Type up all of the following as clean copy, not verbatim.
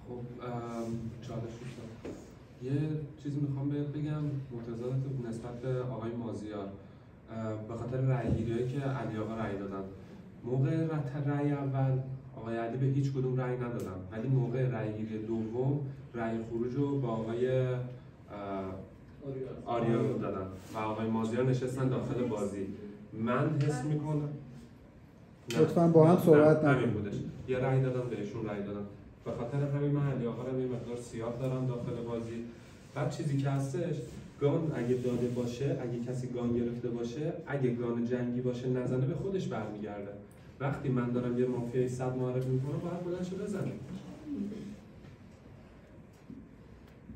خب چالش می‌کنم. یه چیزی میخوام بهت بگم متضادت نسبت به آقای مازیار به خاطر رأی‌گیری‌هایی که علی آقا رأی دادن. موقع رأی اول آقای علی به هیچ کدوم رأی ندادن، ولی موقع رأی‌گیری دوم رأی خروج رو با آقای آریا دادن و آقای مازیار نشستن داخل بازی. من حس میکنم لطفاً با هم صحبت نکنیم بودش. یه رأی دادم بهشون رأی دادم. به خاطر همین من علی آقا رو یه مقدار سیاه دارم داخل بازی. بعد چیزی که هستش گان اگه داده باشه، اگه کسی گان گرفته باشه، اگه گان جنگی باشه نزنه به خودش برمیگرده. وقتی من دارم یه مافیای 100 معرفی میکنم باید بلند شه بزنه.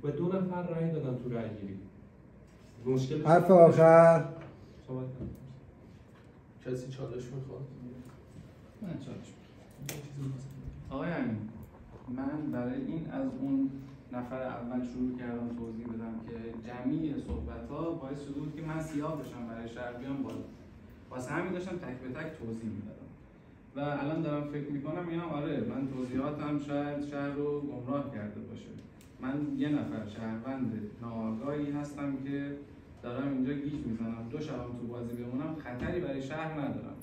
و 2 نفر رأی دادن تو رأی گیری. مشکل حرف آخر صحبت کسی چالش میخواد؟ من چالش میخوام. آقای امین، من برای این از اون نفر اول شروع کردم توضیح بدم که جمعی صحبت‌ها باعث شده بود که من سیاه بشم برای شهر بیام بالا. واسه همین داشتم تک به تک توضیح میدادم. و الان دارم فکر میکنم اینا آره من توضیحاتم شاید شهر رو گمراه کرده باشه. من یه نفر شهروند ناآگاهی هستم که دارم اینجا گیج میزنم. 2 شبم تو بازی بمونم خطری برای شهر ندارم.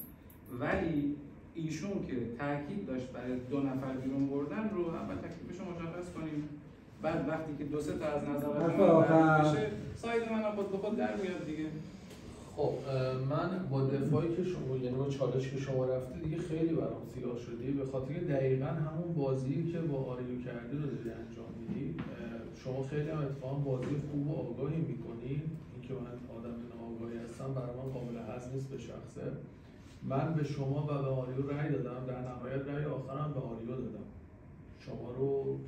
ولی ایشون که تاکید داشت برای 2 نفر بیرون بردن رو اول تکلیفش رو مشخص کنیم. بعد وقتی که 2-3 تا از نظرات بشه ساید من خود به خود در میاد دیگه. خب من با دفاعی که شما یعنی با چالش که شما رفته دیگه خیلی برام سیاه شدی به خاطر که دقیقاً همون بازی که با آریو کردی رو داری انجام میدی. شما خیلی هم اتفاقا بازی خوب و آگاهی میکنی. اینکه من آدم ناآگاهی هستم برای من قابل هضم نیست به شخصه. من به شما و به آریو رأی دادم، در نهایت رأی آخرم به آریو دادم. شما رو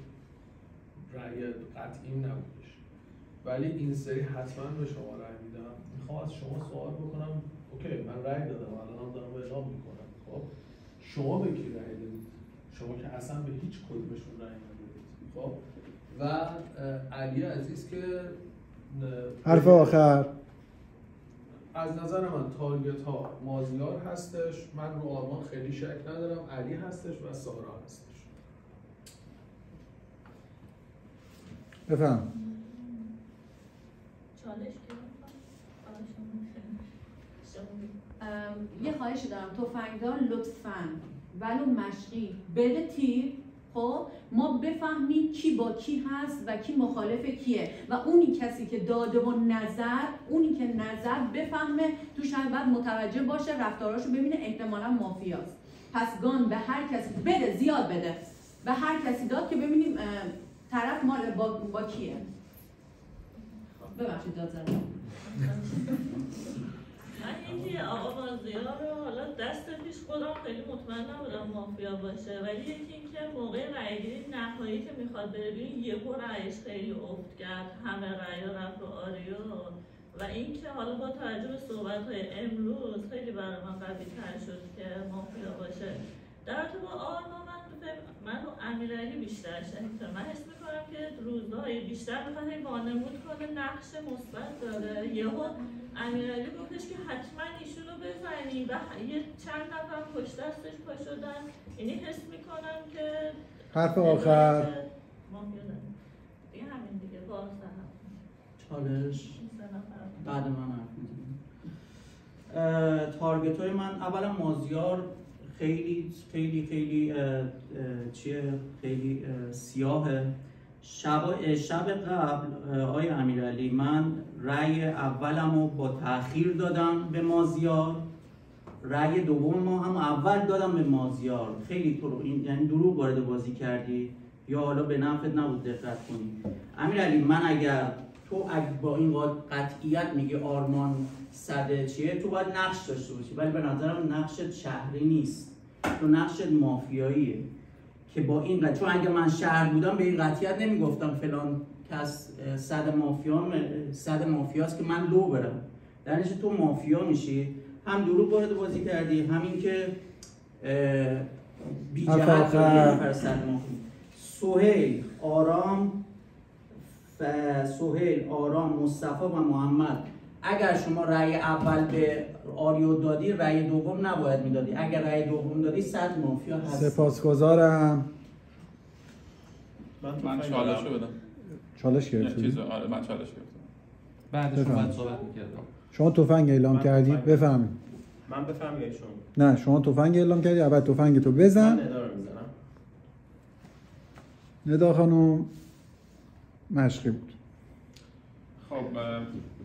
رأی قطعیم نبودش، ولی این سری حتما به شما رأی میدم. میخوام از شما سوال بکنم. اوکی من رأی دادم، الان دارم اعلام میکنم. خب شما به کی رأی دادید؟ شما که اصلا به هیچ کدومشون رأی ندادید. خب و علی عزیز که حرف آخر از نظر من تارگت ها مازیار هستش، من رو آرمان خیلی شک ندارم، علی هستش و سارا هستش. بفهم. چالش یه خواهشی دارم تفنگدار لطفاً ولو مشقی بده تیر. خب ما بفهمیم کی با کی هست و کی مخالف کیه و اونی کسی که داده و اونی که نظر بفهمه تو شاید بعد متوجه باشه رفتاراشو ببینه احتمالاً مافیاست. پس گان به هر کسی بده، زیاد بده، به هر کسی داد که ببینیم طرف مال با کیه. ببخشید داد زدم. من اینکه آقا مازیار رو حالا دست پیش خودم خیلی مطمئن نبودم مافیا باشه، ولی یکی اینکه موقع رأیگیری نهایی که میخواد بره بیرون یهو رأیش خیلی افت کرد، همه رأی‌ها رفت رو آریو و اینکه حالا با توجه به صحبت‌های امروز خیلی برای من قوی‌تر شد که مافیا باشه. در رابطه با آرمان من رو امیرعلی بیشتر شدید. من حس میکنم که روزهای بیشتر میخواد وانمود کنه نقش مثبت داره. یهو امیرعلی گفتش که حتما ایشون رو بزنی و یه چند نفر پشت دستش پا شدن. یعنی حس میکنم که حرف آخر مافیا داره دیگه. همین دیگه بازده هم چالش بعد من حرف میزنم. تارگت های من اولا مازیار خیلی خیلی خیلی خیلی سیاهه. شب قبل آقای امیرعلی من رأی اولمو با تأخیر دادم به مازیار، رأی دوم ما هم اول دادم به مازیار. خیلی تو یعنی دروغ وارد بازی کردی یا حالا به نفعت نبود دقت کنی. امیرعلی من اگر تو با این قطعیت میگی آرمان صده چیه، تو باید نقش داشته باشی، ولی به نظرم نقشت شهری نیست، تو نقشت مافیاییه که با این چون اگه من شهر بودم به این قطعیت نمیگفتم فلان کس صد مافیاست که من لو برم. در نتیجه تو مافیا میشی، هم دروغ وارد بازی کردی، همین که بی جهت نفر صد مافیا. سهیل، آرام، مصطفی و محمد، اگر شما رأی اول به آریو دادی رأی دوم نباید میدادی، اگر رأی دوم دادی 100 مافیا هست. سپاسگزارم. من چالشو بدم. چالش گرفتی؟ آره من چالش گرفتم. بعدش باید صحبت می‌کردم. شما تفنگ اعلام کردید بفهمید. من بفهمید شما. نه شما تفنگ اعلام کردی، اول تفنگ تو بزن. من ندا رو میزنم. ندا خانم مشقی بود. خب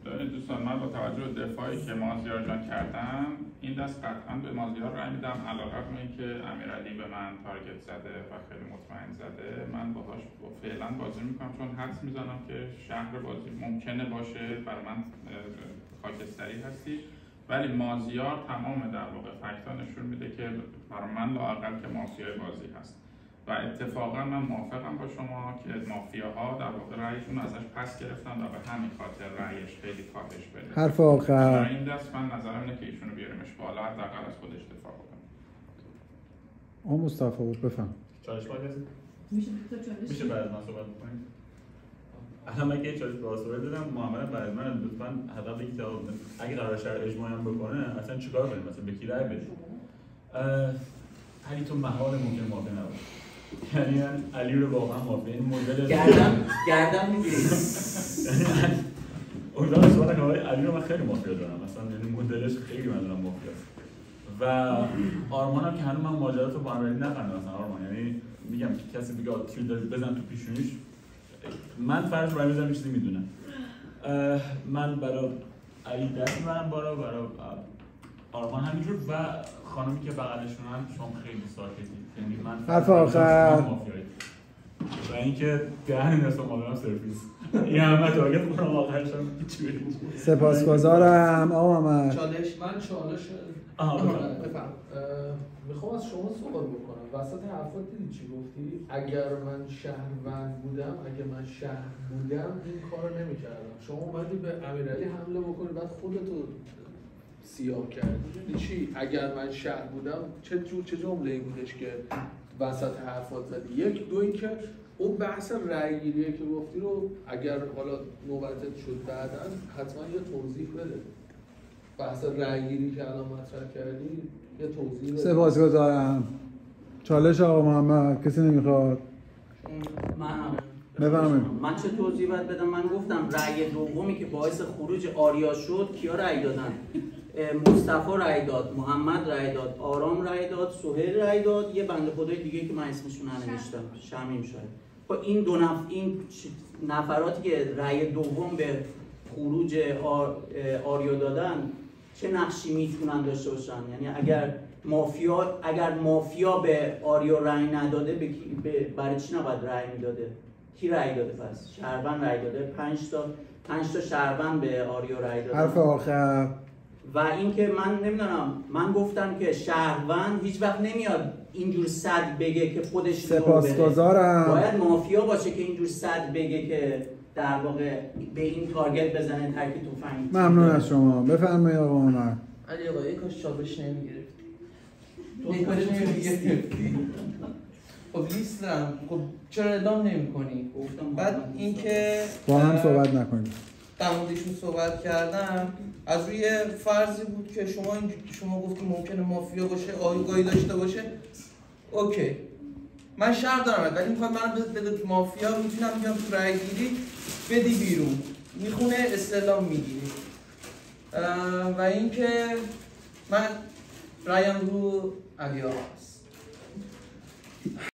ببینید دوستان، من با توجه به دفاعی که مازیار جان کردن این دست قطعا به مازیار رای میدم، علیرغم اینکه امیرعلی به من تارگت زده و خیلی مطمئن زده. من باهاش فعلا بازی میکنم چون حدس میزنم که شهر بازی ممکنه باشه برای من خاکستری هستی، ولی مازیار تمام در واقع فکتا نشون میده که برای من لااقل که مافیای بازی هست و اتفاقا من موافقم با شما که مافیاها در واقع رأیشون ازش پس گرفتن و به همین خاطر رأیش خیلی کاهش بده. حرف آخر. این دست من نظرم اینه که ایشونو بیاریمش بالا، حداقل از خودش دفاع بکنه. مصطفی بود بفهم. چالش باید میشه بعد از من صحبت بکنیم؟ الان من که چالش به آسوره دادم، محمد بعد من لطفاً حداقل یک جواب بده. اگه قرار شهر اجماعی هم بکنه اصلا چیکار کنیم؟ مثلا به کی رأی بدیم؟ علی تو محال ممکن مافیا نباشه. یعنی من علی رو واقعا مافیا این مدل گردن میگیری. امیدوارم شما نگاه علی رو من خیلی مافیا دارم، مثلا یعنی مدلش خیلی من دارم مافیاست. و آرمان هم که هنوز من ماجرات رو با امیرعلی نفهمیدم مثلا آرمان، یعنی میگم که کسی بگه تیر داری بزن تو پیشونیش، من فرض رو میذارم چیزی میدونم. من برای علی دست میبرم برای آرمان همینجور و خانمی که بغلشون هم شما خیلی ساکتی، یعنی من حرف آخر و اینکه دهن نصف مادرم سرویس این همه تارگت کنم آخرش هم هیچی برید. سپاسگزارم آقا محمد. چالش بفهم. میخوام از شما سوال بکنم، وسط حرفات دیدی چی گفتی؟ اگر من شهروند بودم، این کار نمی‌کردم. شما اومدی به امیرعلی حمله بکنی بعد خودتو سیاه کردی. چی؟ اگر من شهر بودم چه جمله‌ای بودش که وسط حرفات زدی؟ یک دو اینکه اون بحث رأی گیریه که گفتی رو اگر حالا نوبتت شد بعداً حتما یه توضیح بده. بحث رأی گیری که الان مطرح کردی یه توضیح بده. سپاسگزارم. چالش آقا محمد کسی نمیخواد؟ من چه توضیح باید بدم؟ من گفتم رأی دومی که باعث خروج آریا شد کیا رأی دادن؟ مصطفی رأی داد، محمد رأی داد، آرام رأی داد، سهیل رأی داد، یه بنده خدای دیگه که من اسمشون ننوشتم، شمیم شاید. با این این نفراتی که رأی دوم به خروج آریا دادن چه نقشی میتونن داشته باشن؟ یعنی اگر مافیا به آریا رأی نداده برای چی نباید رأی میداده؟ کی رأی داده پس؟ شهروند رأی داده، 5 تا شهروند به آریا رأی داده. حرف آخر. و اینکه من نمیدونم، من گفتم که شهروند هیچ وقت نمیاد اینجور صد بگه که خودش سپاسگزارم. باید مافیا باشه که اینجور صد بگه که در واقع به این تارگت بزنه ترکی تفنگ. ممنون از شما. بفرمایید آقا محمد. علی آقا یک کاش چالش نمیگرفتی. خب لیستم، خب چرا اعلام نمی‌کنی؟ بعد اینکه با هم صحبت نکنید. در موردشون صحبت کردم، از روی فرضی بود که شما گفتی ممکنه مافیا باشه، آگاهی داشته باشه. اوکی. من شهر دارم ولی میخواد من بده مافیا، میتونم بیام تو رای گیری بدی بیرون. میخونه استعلام میگیری. و اینکه من رایم رو علی آقا است.